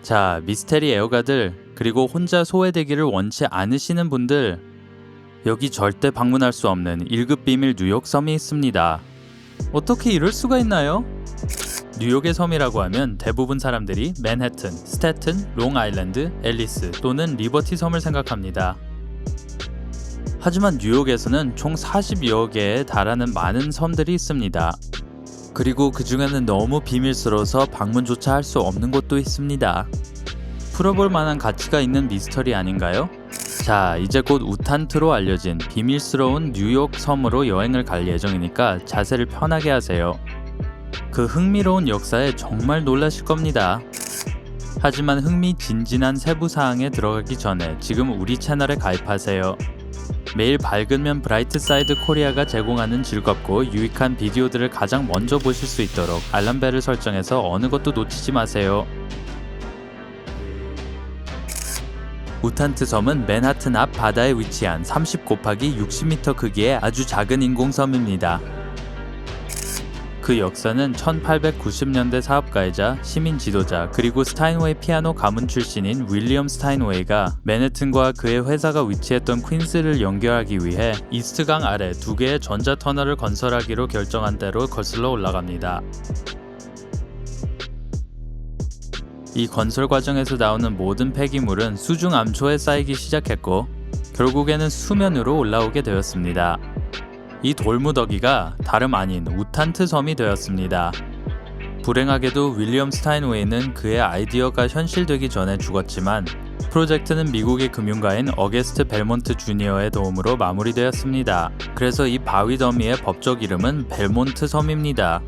자, 미스테리 애호가들, 그리고 혼자 소외되기를 원치 않으시는 분들, 여기 절대 방문할 수 없는 1급 비밀 뉴욕 섬이 있습니다. 어떻게 이럴 수가 있나요? 뉴욕의 섬이라고 하면 대부분 사람들이 맨해튼, 스태튼, 롱아일랜드, 앨리스 또는 리버티 섬을 생각합니다. 하지만 뉴욕에서는 총 40여 개에 달하는 많은 섬들이 있습니다. 그리고 그 중에는 너무 비밀스러워서 방문조차 할 수 없는 곳도 있습니다. 풀어볼 만한 가치가 있는 미스터리 아닌가요? 자, 이제 곧 우탄트로 알려진 비밀스러운 뉴욕 섬으로 여행을 갈 예정이니까 자세를 편하게 하세요. 그 흥미로운 역사에 정말 놀라실 겁니다. 하지만 흥미진진한 세부사항에 들어가기 전에 지금 우리 채널에 가입하세요. 매일 밝으면 브라이트사이드 코리아가 제공하는 즐겁고 유익한 비디오들을 가장 먼저 보실 수 있도록 알람벨을 설정해서 어느 것도 놓치지 마세요. 우탄트 섬은 맨하튼 앞 바다에 위치한 30 곱하기 60m 크기의 아주 작은 인공섬입니다. 그 역사는 1890년대 사업가이자 시민 지도자 그리고 스타인웨이 피아노 가문 출신인 윌리엄 스타인웨이가 맨해튼과 그의 회사가 위치했던 퀸스를 연결하기 위해 이스트강 아래 2개의 전자터널을 건설하기로 결정한 대로 거슬러 올라갑니다. 이 건설 과정에서 나오는 모든 폐기물은 수중 암초에 쌓이기 시작했고 결국에는 수면으로 올라오게 되었습니다. 이 돌무더기가 다름 아닌 우탄트 섬이 되었습니다. 불행하게도 윌리엄 스타인웨이는 그의 아이디어가 현실되기 전에 죽었지만 프로젝트는 미국의 금융가인 어게스트 벨몬트 주니어의 도움으로 마무리되었습니다. 그래서 이 바위 더미의 법적 이름은 벨몬트 섬입니다.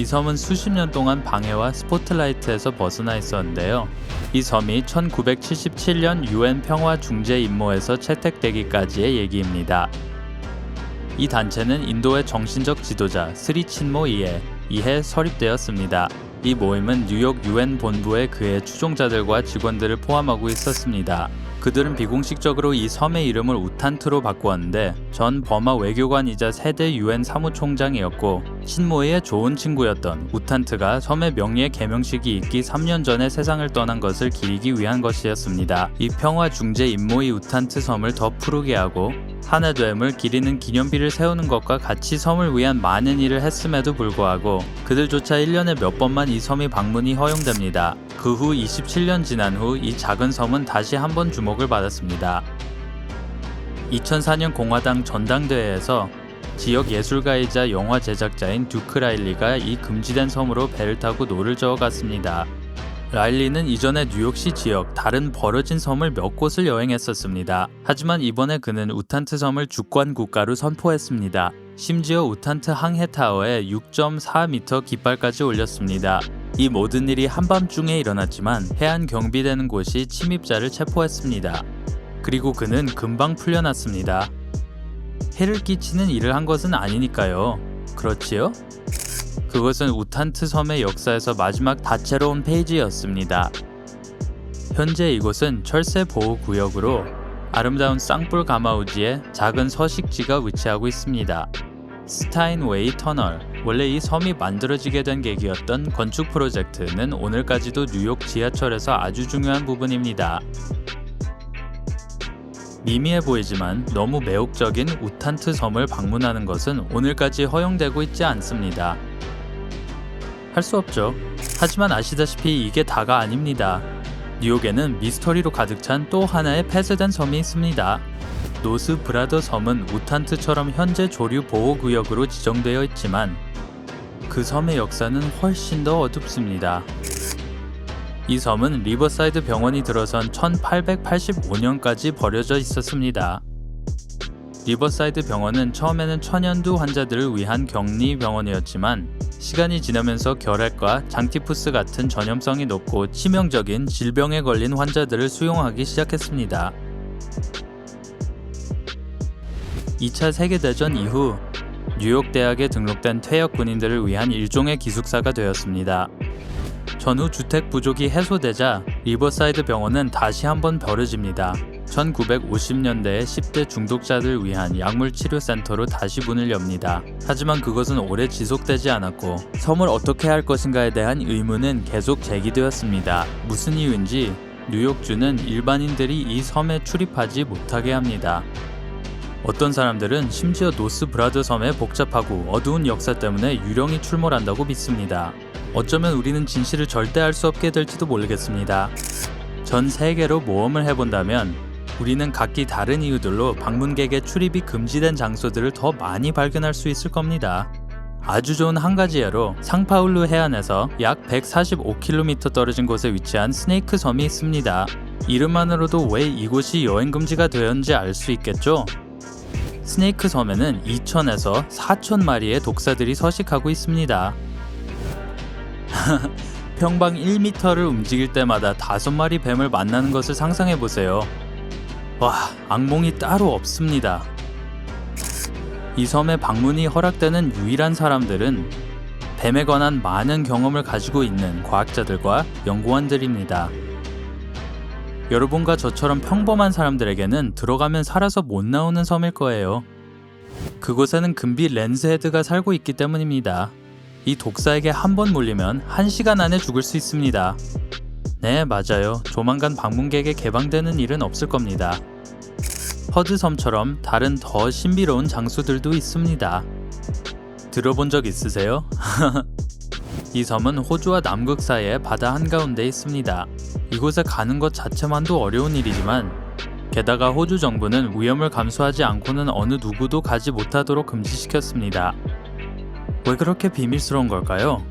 이 섬은 수십 년 동안 방해와 스포트라이트에서 벗어나 있었는데요. 이 섬이 1977년 UN 평화 중재 임무에서 채택되기까지의 얘기입니다. 이 단체는 인도의 정신적 지도자 스리 친모 이해 설립되었습니다. 이 모임은 뉴욕 UN 본부에 그의 추종자들과 직원들을 포함하고 있었습니다. 그들은 비공식적으로 이 섬의 이름을 우탄트로 바꾸었는데 전 버마 외교관이자 세대 UN 사무총장이었고 친모의 좋은 친구였던 우탄트가 섬의 명예 개명식이 있기 3년 전에 세상을 떠난 것을 기리기 위한 것이었습니다. 이 평화 중재 임무의 우탄트 섬을 더 푸르게 하고 한해됨을 기리는 기념비를 세우는 것과 같이 섬을 위한 많은 일을 했음에도 불구하고 그들조차 1년에 몇 번만 이 섬이 방문이 허용됩니다. 그 후 27년 지난 후 이 작은 섬은 다시 한번 주목을 받았습니다. 2004년 공화당 전당대회에서 지역 예술가이자 영화 제작자인 듀크 라일리가 이 금지된 섬으로 배를 타고 노를 저어갔습니다. 라일리는 이전에 뉴욕시 지역 다른 버려진 섬을 몇 곳을 여행했었습니다. 하지만 이번에 그는 우탄트 섬을 주권 국가로 선포했습니다. 심지어 우탄트 항해타워에 6.4m 깃발까지 올렸습니다. 이 모든 일이 한밤중에 일어났지만 해안 경비되는 곳이 침입자를 체포했습니다. 그리고 그는 금방 풀려났습니다. 해를 끼치는 일을 한 것은 아니니까요. 그렇지요? 그것은 우탄트 섬의 역사에서 마지막 다채로운 페이지였습니다. 현재 이곳은 철새 보호구역으로 아름다운 쌍불 가마우지에 작은 서식지가 위치하고 있습니다. 스타인웨이 터널, 원래 이 섬이 만들어지게 된 계기였던 건축 프로젝트는 오늘까지도 뉴욕 지하철에서 아주 중요한 부분입니다. 미미해 보이지만 너무 매혹적인 우탄트 섬을 방문하는 것은 오늘까지 허용되고 있지 않습니다. 할 수 없죠. 하지만 아시다시피 이게 다가 아닙니다. 뉴욕에는 미스터리로 가득 찬 또 하나의 폐쇄된 섬이 있습니다. 노스 브라더 섬은 우탄트처럼 현재 조류 보호구역으로 지정되어 있지만 그 섬의 역사는 훨씬 더 어둡습니다. 이 섬은 리버사이드 병원이 들어선 1885년까지 버려져 있었습니다. 리버사이드 병원은 처음에는 천연두 환자들을 위한 격리 병원이었지만 시간이 지나면서 결핵과 장티푸스 같은 전염성이 높고 치명적인 질병에 걸린 환자들을 수용하기 시작했습니다. 2차 세계대전 이후 뉴욕 대학에 등록된 퇴역 군인들을 위한 일종의 기숙사가 되었습니다. 전후 주택 부족이 해소되자 리버사이드 병원은 다시 한번 버려집니다. 1950년대에 10대 중독자들 위한 약물치료센터로 다시 문을 엽니다. 하지만 그것은 오래 지속되지 않았고 섬을 어떻게 할 것인가에 대한 의문은 계속 제기되었습니다. 무슨 이유인지 뉴욕주는 일반인들이 이 섬에 출입하지 못하게 합니다. 어떤 사람들은 심지어 노스브라더 섬의 복잡하고 어두운 역사 때문에 유령이 출몰한다고 믿습니다. 어쩌면 우리는 진실을 절대 알 수 없게 될지도 모르겠습니다. 전 세계로 모험을 해본다면 우리는 각기 다른 이유들로 방문객의 출입이 금지된 장소들을 더 많이 발견할 수 있을 겁니다. 아주 좋은 한 가지 예로 상파울루 해안에서 약 145km 떨어진 곳에 위치한 스네이크 섬이 있습니다. 이름만으로도 왜 이곳이 여행 금지가 되었는지 알 수 있겠죠? 스네이크 섬에는 2,000에서 4,000마리의 독사들이 서식하고 있습니다. 평방 1m를 움직일 때마다 5마리 뱀을 만나는 것을 상상해보세요. 와, 악몽이 따로 없습니다. 이 섬에 방문이 허락되는 유일한 사람들은 뱀에 관한 많은 경험을 가지고 있는 과학자들과 연구원들입니다. 여러분과 저처럼 평범한 사람들에게는 들어가면 살아서 못 나오는 섬일 거예요. 그곳에는 금비 랜스헤드가 살고 있기 때문입니다. 이 독사에게 한 번 물리면 1시간 안에 죽을 수 있습니다. 네, 맞아요. 조만간 방문객에 개방되는 일은 없을 겁니다. 허드섬처럼 다른 더 신비로운 장소들도 있습니다. 들어본 적 있으세요? 이 섬은 호주와 남극 사이의 바다 한가운데 있습니다. 이곳에 가는 것 자체만도 어려운 일이지만 게다가 호주 정부는 위험을 감수하지 않고는 어느 누구도 가지 못하도록 금지시켰습니다. 왜 그렇게 비밀스러운 걸까요?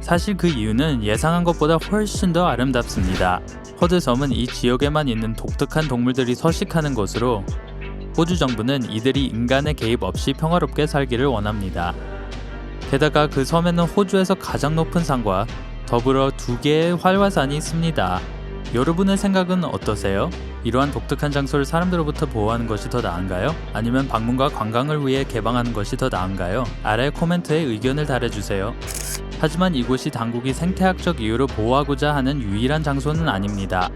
사실 그 이유는 예상한 것보다 훨씬 더 아름답습니다. 허드섬은 이 지역에만 있는 독특한 동물들이 서식하는 곳으로 호주 정부는 이들이 인간의 개입 없이 평화롭게 살기를 원합니다. 게다가 그 섬에는 호주에서 가장 높은 산과 더불어 2개의 활화산이 있습니다. 여러분의 생각은 어떠세요? 이러한 독특한 장소를 사람들로부터 보호하는 것이 더 나은가요? 아니면 방문과 관광을 위해 개방하는 것이 더 나은가요? 아래 코멘트에 의견을 달아주세요. 하지만 이곳이 당국이 생태학적 이유로 보호하고자 하는 유일한 장소는 아닙니다.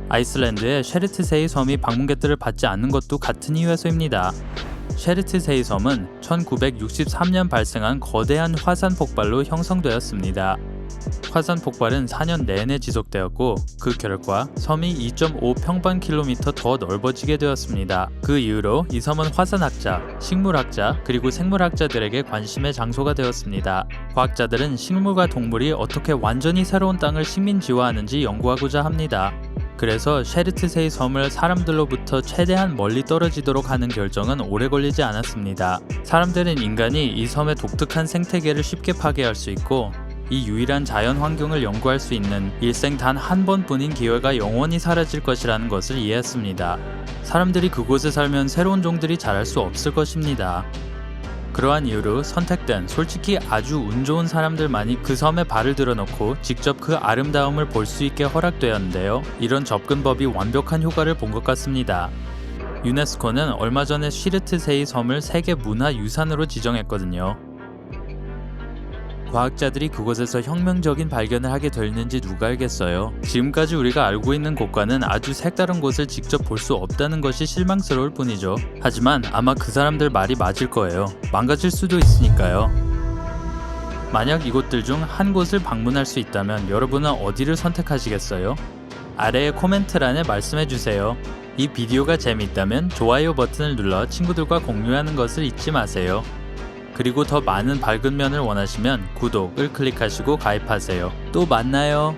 아이슬란드의 쉐르트세이 섬이 방문객들을 받지 않는 것도 같은 이유에서입니다. 쉐르트세이 섬은 1963년 발생한 거대한 화산 폭발로 형성되었습니다. 화산 폭발은 4년 내내 지속되었고 그 결과 섬이 2.5평방킬로미터 더 넓어지게 되었습니다. 그 이후로 이 섬은 화산학자, 식물학자, 그리고 생물학자들에게 관심의 장소가 되었습니다. 과학자들은 식물과 동물이 어떻게 완전히 새로운 땅을 식민지화하는지 연구하고자 합니다. 그래서 쉐르트세이 섬을 사람들로부터 최대한 멀리 떨어지도록 하는 결정은 오래 걸리지 않았습니다. 사람들은 인간이 이 섬의 독특한 생태계를 쉽게 파괴할 수 있고 이 유일한 자연 환경을 연구할 수 있는 일생 단 한 번뿐인 기회가 영원히 사라질 것이라는 것을 이해했습니다. 사람들이 그곳에 살면 새로운 종들이 자랄 수 없을 것입니다. 그러한 이유로 선택된 솔직히 아주 운 좋은 사람들만이 그 섬에 발을 들여놓고 직접 그 아름다움을 볼 수 있게 허락되었는데요. 이런 접근법이 완벽한 효과를 본 것 같습니다. 유네스코는 얼마 전에 쉐르트세이 섬을 세계 문화유산으로 지정했거든요. 과학자들이 그곳에서 혁명적인 발견을 하게 됐는지 누가 알겠어요. 지금까지 우리가 알고 있는 곳과는 아주 색다른 곳을 직접 볼 수 없다는 것이 실망스러울 뿐이죠. 하지만 아마 그 사람들 말이 맞을 거예요. 망가질 수도 있으니까요. 만약 이곳들 중 한 곳을 방문할 수 있다면 여러분은 어디를 선택하시겠어요? 아래의 코멘트란에 말씀해주세요. 이 비디오가 재미있다면 좋아요 버튼을 눌러 친구들과 공유하는 것을 잊지 마세요. 그리고 더 많은 밝은 면을 원하시면 구독을 클릭하시고 가입하세요. 또 만나요.